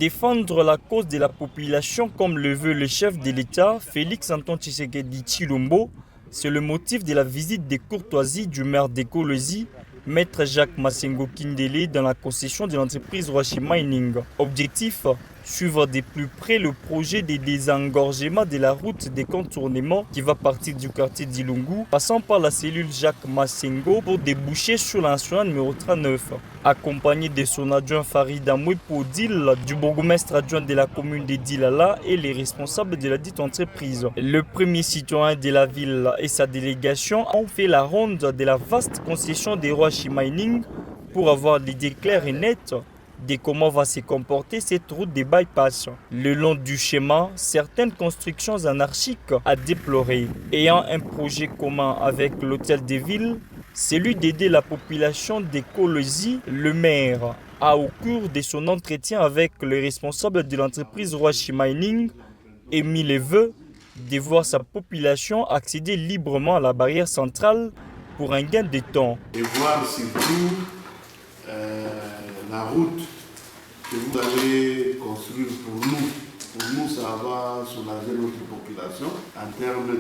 Défendre la cause de la population comme le veut le chef de l'État, Félix-Antoine Tshisekedi Tshilombo, c'est le motif de la visite de courtoisie du maire d'Ekolozi, Maître Jacques Massengo Kindele, dans la concession de l'entreprise Rwashi Mining. Objectif, suivre de plus près le projet de désengorgement de la route des contournements qui va partir du quartier d'Ilungu, passant par la cellule Jacques Massengo pour déboucher sur la nationale numéro 39. Accompagné de son adjoint Farid Amouepodil, du bourgmestre adjoint de la commune de Dilala et les responsables de la dite entreprise. Le premier citoyen de la ville et sa délégation ont fait la ronde de la vaste concession des Rwashi Mining pour avoir l'idée claire et nette de comment va se comporter cette route de bypass. Le long du schéma, certaines constructions anarchiques à déplorer. Ayant un projet commun avec l'hôtel de ville, celui d'aider la population d'Ekolozi, le maire a, au cours de son entretien avec le responsable de l'entreprise Rwashi Mining, émis le vœu de voir sa population accéder librement à la barrière centrale pour un gain de temps. Et voir surtout la route que vous allez construire pour nous. Pour nous, ça va soulager notre population en termes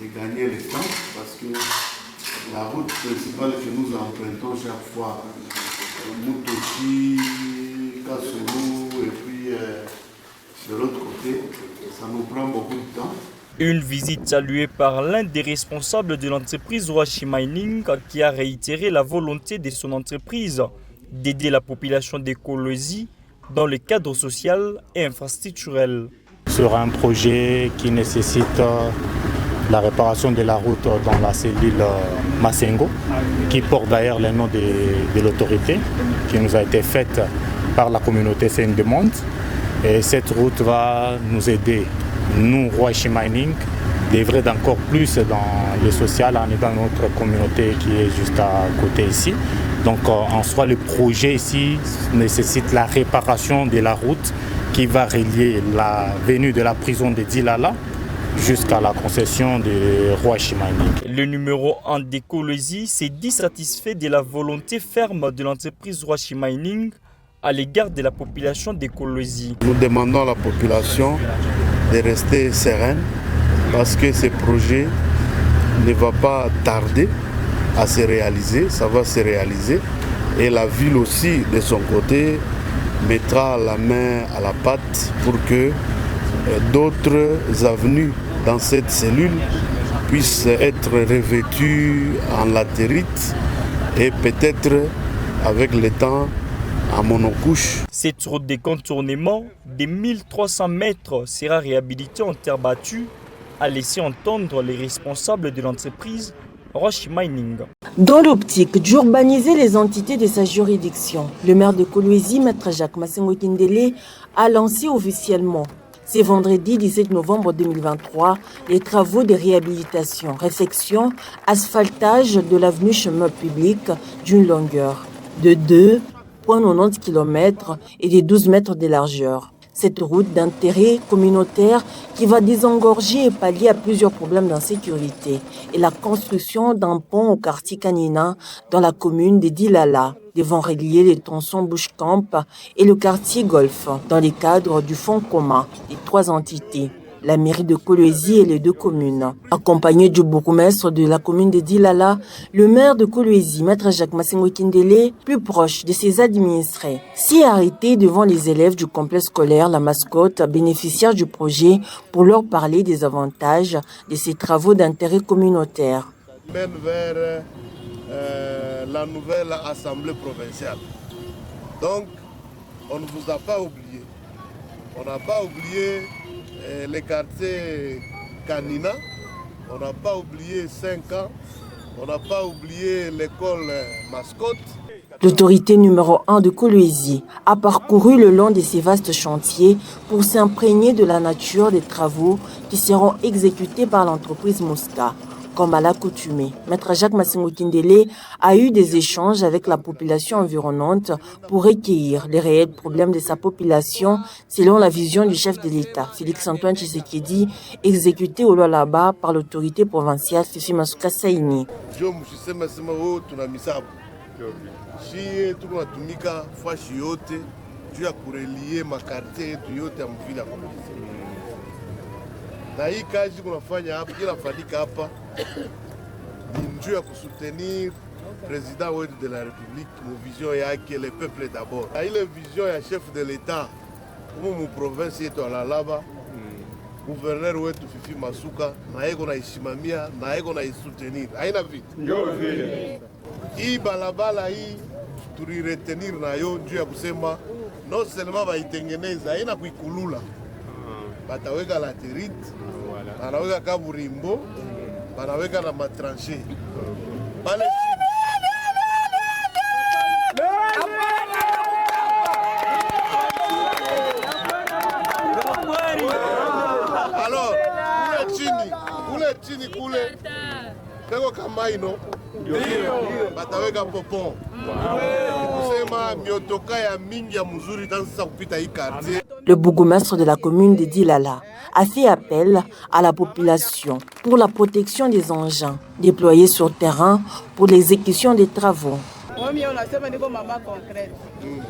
de gagner le temps, parce que la route principale que nous empruntons chaque fois, Mutochi, Kassoulou, et puis de l'autre côté, ça nous prend beaucoup de temps. Une visite saluée par l'un des responsables de l'entreprise Rwashi Mining qui a réitéré la volonté de son entreprise d'aider la population d'Ekolozi dans le cadre social et infrastructurel. Sur un projet qui nécessite la réparation de la route dans la cellule Massengo, qui porte d'ailleurs le nom de l'autorité, qui nous a été faite par la communauté, c'est une demande. Et cette route va nous aider, nous, Rwashi Mining, d'œuvrer d'encore plus dans le social en aidant notre communauté qui est juste à côté ici. Donc en soi, le projet ici nécessite la réparation de la route qui va relier la venue de la prison de Dilala jusqu'à la concession de Rwashi Mining. Le numéro 1 d'Ekolozi s'est dit satisfait de la volonté ferme de l'entreprise Rwashi Mining à l'égard de la population d'Ekolozi. Nous demandons à la population de rester sereine parce que ce projet ne va pas tarder à se réaliser, ça va se réaliser. Et la ville aussi, de son côté, mettra la main à la pâte pour que d'autres avenues dans cette cellule puissent être revêtues en latérite et peut-être avec le temps en monocouche. Cette route de contournement de 1300 mètres sera réhabilitée en terre battue, a laissé entendre les responsables de l'entreprise Rwashi Mining. Dans l'optique d'urbaniser les entités de sa juridiction, le maire de Kolwezi, Maître Jacques Massengo Kindele, a lancé officiellement, ce vendredi 17 novembre 2023, les travaux de réhabilitation, réfection, asphaltage de l'avenue chemin public d'une longueur de 2,90 km et de 12 mètres de largeur. Cette route d'intérêt communautaire qui va désengorger et pallier à plusieurs problèmes d'insécurité et la construction d'un pont au quartier Kanina dans la commune de Dilala, devant relier les tronçons Bushcamp et le quartier Golf dans le cadre du fonds commun des trois entités, la mairie de Kolwezi et les deux communes. Accompagné du bourgmestre de la commune de Dilala, le maire de Kolwezi, Maître Jacques Massengo Kindele, plus proche de ses administrés, s'est arrêté devant les élèves du complexe scolaire La Mascotte, bénéficiaires du projet, pour leur parler des avantages de ces travaux d'intérêt communautaire. Mène vers la nouvelle assemblée provinciale. Donc, on ne vous a pas oublié. On n'a pas oublié les quartiers Kanina, on n'a pas oublié 5 ans, on n'a pas oublié l'école Mascotte. L'autorité numéro 1 de Kolwezi a parcouru le long de ces vastes chantiers pour s'imprégner de la nature des travaux qui seront exécutés par l'entreprise Mosca. Comme à l'accoutumée, Maître Jacques Massengo Kindele a eu des échanges avec la population environnante pour recueillir les réels problèmes de sa population selon la vision du chef de l'État, Félix-Antoine Tshisekedi, exécuté au Lualaba par l'autorité provinciale Fifi Masuka Saini. juu ya kurelie makartie yetu yote ya mvili ya Kolwezi. Na hii kazi kunafanya hapa, kinafanyika hapa ni juu ya kusutenir président wetu de la République mu vision yake le peuple d'abord. Na ile vision ya chef de l'État mu province yetu ya Lalaba, gouverneur wetu Fifi Masuka na yeko na isimamia na yeko na isutenir. Haina vitu. Ndio vile. Hii balabala hii turiretenir nayo juu ya kusema non seulement baitengeneza, haina kuikulula. Bataweka laterite, banaweka kaburimbo, banaweka na matranche. Pale alors, kule chini kule kako kamaino bataweka popon. Kusema miotoka ya mingi ya mzuri tanza kupita hii quartier. Le bourgmestre de la commune de Dilala a fait appel à la population pour la protection des engins déployés sur terrain pour l'exécution des travaux. Mimi unasema niko mama concrete.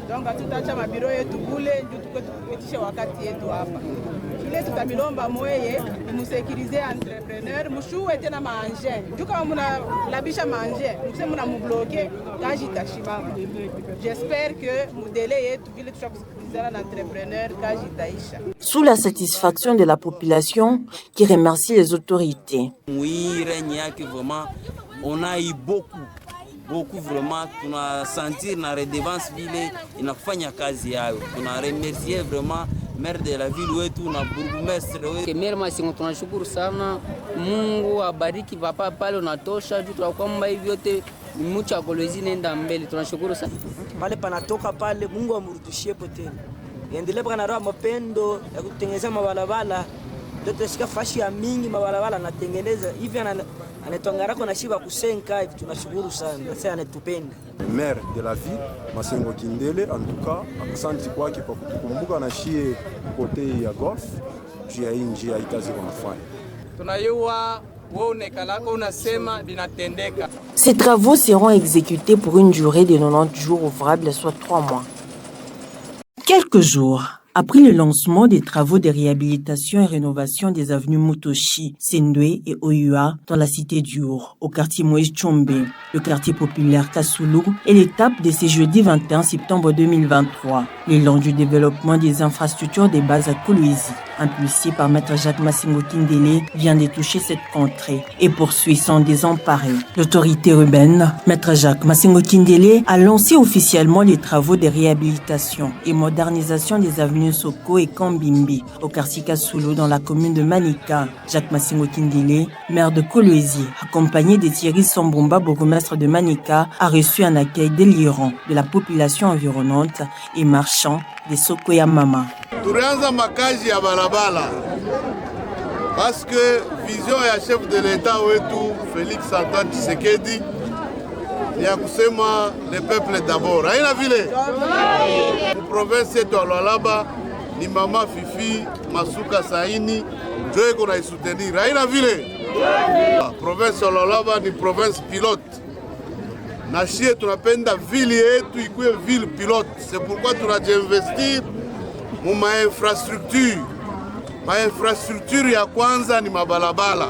Donc tutaacha mabiro yetu kule ndio tukupitishe wakati yetu hapa. Kile tutamilomba mweye musekirize entrepreneur mushuwe tena maanje. Ndio kama mna labisha maanje, msema mna mbloquer kaji tashimama. J'espère que modele yetu vile tutakusikilizana na entrepreneur kaji taisha. Sous la satisfaction de la population qui remercie les autorités. Oui, règne yake vraiment on a eu beaucoup vraiment tunasentir na redevance vile inafanya kazi yao. Tunaremercier vraiment maire de la ville wetu na bourgmestre wetu. Maire Masengo tunashukuru sana. Mungu abariki papa pale unatosha juu tunakwamba hivi yote mcha Kolwezi nenda mbele. Tunashukuru sana. Pale panatoka pale Mungu amrudishie tena. Endelee bwana roho mapendo ya kutengeneza mabalabala. Ndio tunashika fashi ya mingi mabalabala anatengeneza hivi anatongarako na shiba kusenka hivi tunashukuru sana. Sasa anatupenda. Maire de la ville Masengo Kindele en tout cas asante kwake kwa kutukumbuka na shie kote ya golf juu ya nje ya kazi wanafanya. Tunayua wewe kalako unasema binatendeka. Ces travaux seront exécutés pour une durée de 90 jours ouvrables, soit 3 mois. Quelques jours après le lancement des travaux de réhabilitation et rénovation des avenues Mutoshi, Sendwe et Oyua dans la cité d'Ur, au quartier Moïse Tchombe, le quartier populaire Kasulu est l'étape de ce jeudi 21 septembre 2023. L'élan du développement des infrastructures de base à Kolwezi, impulsé par Maître Jacques Masengo Kindele, vient de toucher cette contrée et poursuit sans désemparer. L'autorité urbaine, Maître Jacques Masengo Kindele, a lancé officiellement les travaux de réhabilitation et modernisation des avenues Soko et Kambimbi, au quartier Kasulu dans la commune de Manika. Jacques Masengo Kindele, maire de Kolwezi, accompagné de Thierry Sambumba, bourgmestre de Manika, a reçu un accueil délirant de la population environnante et marchand de Soko ya Mama. Tulianza makazi ya barabara parce que vision ya chef de l'État wetu Félix Antoine Tshisekedi ya kusema le peuple d'abord. Haina vile province yetu ya Lualaba ni mama Fifi Masuka Saini ndio iko na soutenir. Haina vile province ya Lualaba ni province pilote. Na shie tunapenda ville yetu ikuwe ville pilote. C'est pourquoi tunajiinvestir mu infrastructure. Infrastructure ya kwanza ni mabalabala.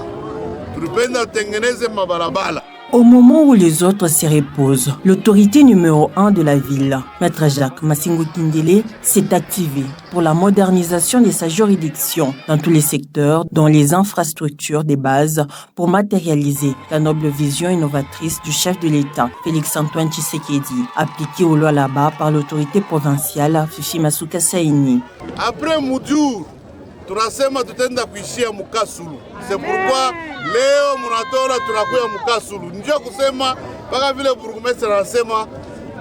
Tulipenda tutengeneze mabalabala. Au moment où les autres se reposent, l'autorité numéro 1 de la ville, Maître Jacques Masengo Kindele, s'est activé pour la modernisation de sa juridiction dans tous les secteurs, dont les infrastructures des bases, pour matérialiser la noble vision innovatrice du chef de l'État, Félix Antoine Tshisekedi, appliquée au Lualaba par l'autorité provinciale Fifi Masuka Saini. Après Mudjour, tunasema tutenda kuishia Mukasulu. C'est pourquoi leo munatora tunakuya Mukasulu. Njoo kusema mpaka vile burgomestre anasema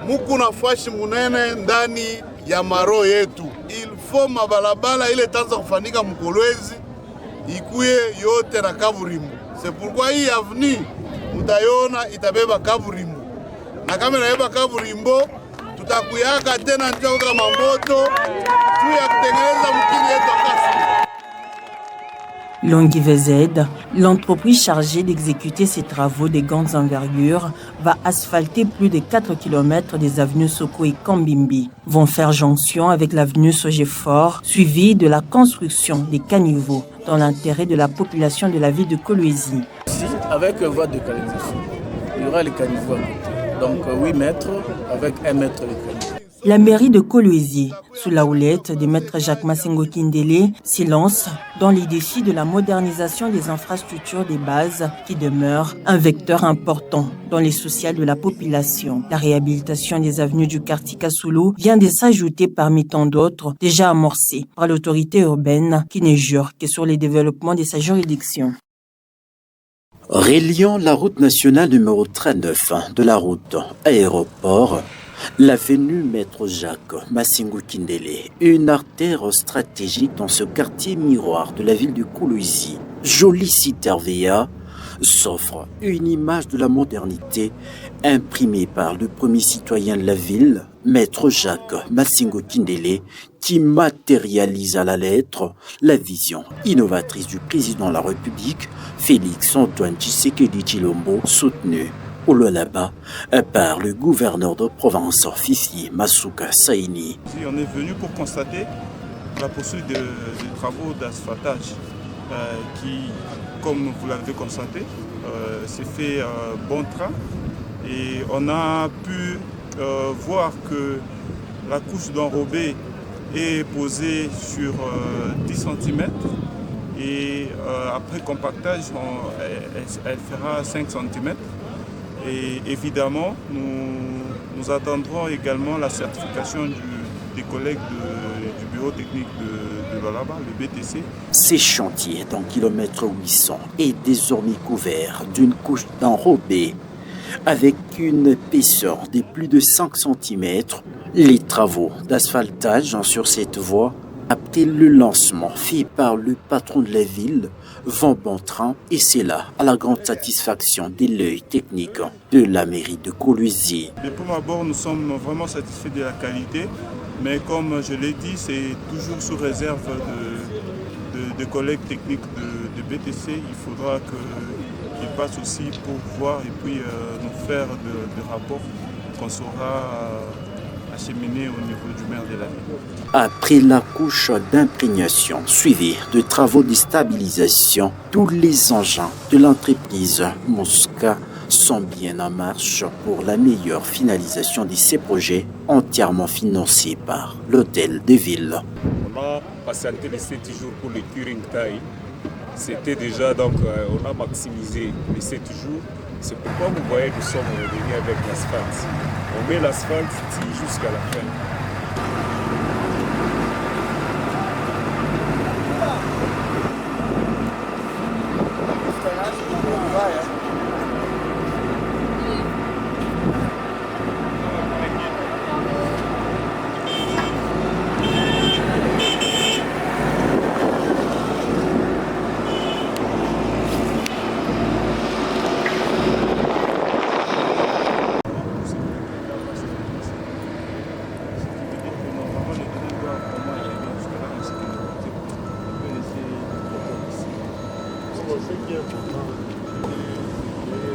muku nafashi munene ndani ya maro yetu. Il faut mabalabala ile tanza kufanika Mkolwezi ikuye yote na kaburimbo. C'est pourquoi hii avenue mutayona itabeba kaburimbo. Na kama inabeba kaburimbo tutakuyaka tena njoo kama moto juu ya kutengeneza mkini yetu Kasulu. Longi VZ, l'entreprise chargée d'exécuter ces travaux de grandes envergures, va asphalter plus de 4 km des avenues Soko et Kambimbi, vont faire jonction avec l'avenue Sogefort, suivie de la construction des caniveaux dans l'intérêt de la population de la ville de Kolwezi. Avec voie de canalisation, il y aura les caniveaux à côté. Donc 8 mètres avec 1 mètre de caniveau. La mairie de Kolwezi, sous la houlette de Maître Jacques Massengo Kindele, s'y lance dans les défis de la modernisation des infrastructures des bases qui demeurent un vecteur important dans les sociales de la population. La réhabilitation des avenues du quartier Kassoulou vient de s'ajouter parmi tant d'autres déjà amorcées par l'autorité urbaine qui ne jure que sur les développements de sa juridiction. Reliant la route nationale numéro 39 de la route aéroport, l'avenue Maître Jacques Massengo Kindele, une artère stratégique dans ce quartier miroir de la ville de Kolwezi, jolie cité RVA, s'offre une image de la modernité imprimée par le premier citoyen de la ville, Maître Jacques Massengo Kindele, qui matérialise à la lettre la vision innovatrice du président de la République, Félix-Antoine Tshisekedi Tshilombo, soutenu au Lualaba par le gouverneur de province Fifi Masuka Saini. On est venu pour constater la poursuite des travaux d'asphaltage qui, comme vous l'avez constaté, s'est fait bon train et on a pu voir que la couche d'enrobé est posée sur 10 cm et après compactage elle fera 5 cm. Et évidemment, nous attendrons également la certification des collègues du bureau technique de Lualaba, le BTC. Ces chantiers d'un kilomètre 800 est désormais couvert d'une couche d'enrobé avec une épaisseur de plus de 5 cm. Les travaux d'asphaltage sur cette voie, après le lancement fait par le patron de la ville, vont bon train et c'est là à la grande satisfaction de l'œil technique de la mairie de Kolwezi. De prime abord, nous sommes vraiment satisfaits de la qualité, mais comme je l'ai dit, c'est toujours sous réserve de collègues techniques de BTC. Il faudra qu'ils passent aussi pour voir et puis nous faire de rapports qu'on saura acheminé au niveau du maire de la ville. Après la couche d'imprégnation suivie de travaux de stabilisation, tous les engins de l'entreprise Mosca sont bien en marche pour la meilleure finalisation de ces projets entièrement financés par l'hôtel de ville. On a patienté les 7 jours pour le curing taille. C'était déjà donc on a maximisé les 7 jours. C'est pourquoi vous voyez nous sommes revenus avec l'asphalte. On met l'asphalte jusqu'à la fin.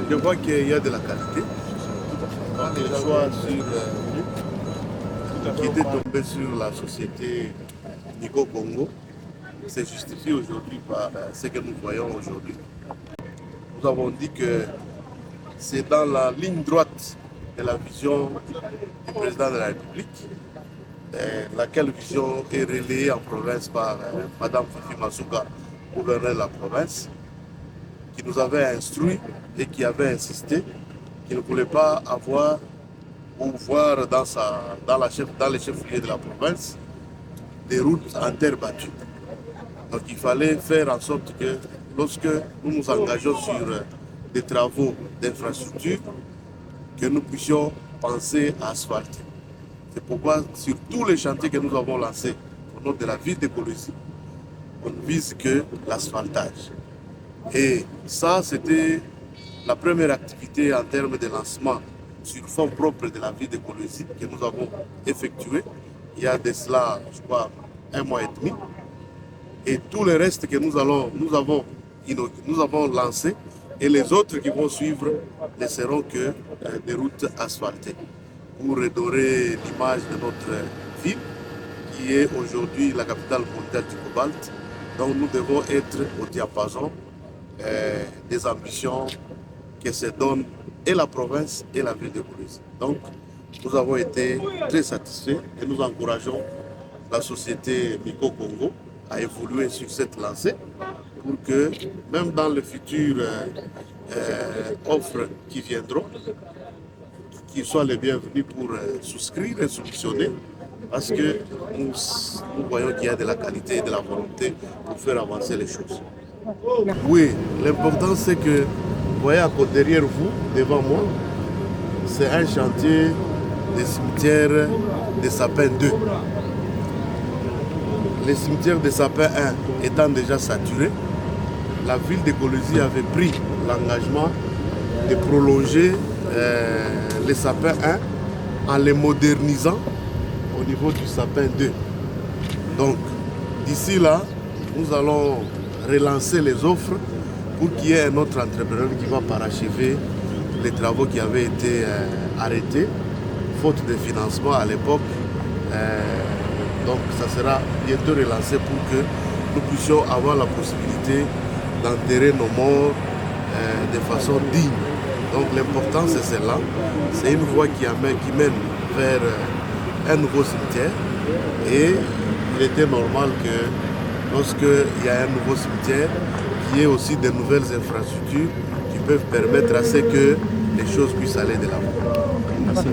Je vois qu'il y a de la qualité. Le choix qui était tombé sur la société Nico Congo s'est justifié aujourd'hui par ce que nous voyons aujourd'hui. Nous avons dit que c'est dans la ligne droite de la vision du président de la République, laquelle vision est relayée en province par Mme Fifi Masuka, gouverneur de la province, qui nous avait instruit et qui avait insisté qu'il ne voulait pas avoir ou voir dans les chefs-lieux de la province des routes en terre battue. Donc il fallait faire en sorte que lorsque nous nous engageons sur des travaux d'infrastructure, que nous puissions penser à asphalter. C'est pourquoi sur tous les chantiers que nous avons lancés au nom de la ville de Kolwezi, on ne vise que l'asphaltage. Et ça, c'était la première activité en termes de lancement sur fonds propres de la ville de Kolwezi que nous avons effectué il y a de cela, je crois, 1 mois et demi. Et tout le reste que nous avons lancé et les autres qui vont suivre ne seront que des routes asphaltées pour redorer l'image de notre ville qui est aujourd'hui la capitale mondiale du cobalt. Donc nous devons être au diapason des ambitions que se donne et la province et la ville de Kolwezi. Donc nous avons été très satisfaits et nous encourageons la société Miko Congo à évoluer sur cette lancée pour que même dans les futures offres qui viendront, qu'ils soient les bienvenus pour souscrire et solutionner, parce que nous voyons qu'il y a de la qualité et de la volonté pour faire avancer les choses. Oui, l'important c'est que, vous voyez derrière vous, devant moi, c'est un chantier des cimetières des Sapins 2. Les cimetières des Sapins 1 étant déjà saturés, la ville de Kolwezi avait pris l'engagement de prolonger les Sapins 1 en les modernisant au niveau du Sapin 2. Donc, d'ici là, nous allons relancer les offres pour qu'il y ait un autre entrepreneur qui va parachever les travaux qui avaient été arrêtés, faute de financement à l'époque. Donc ça sera bientôt relancé pour que nous puissions avoir la possibilité d'enterrer nos morts de façon digne. Donc l'important c'est celle-là. C'est une voie qui mène vers un nouveau cimetière. Et il était normal que lorsqu'il y a un nouveau cimetière, qu'il y ait aussi de nouvelles infrastructures qui peuvent permettre à ce que les choses puissent aller de l'avant. Merci.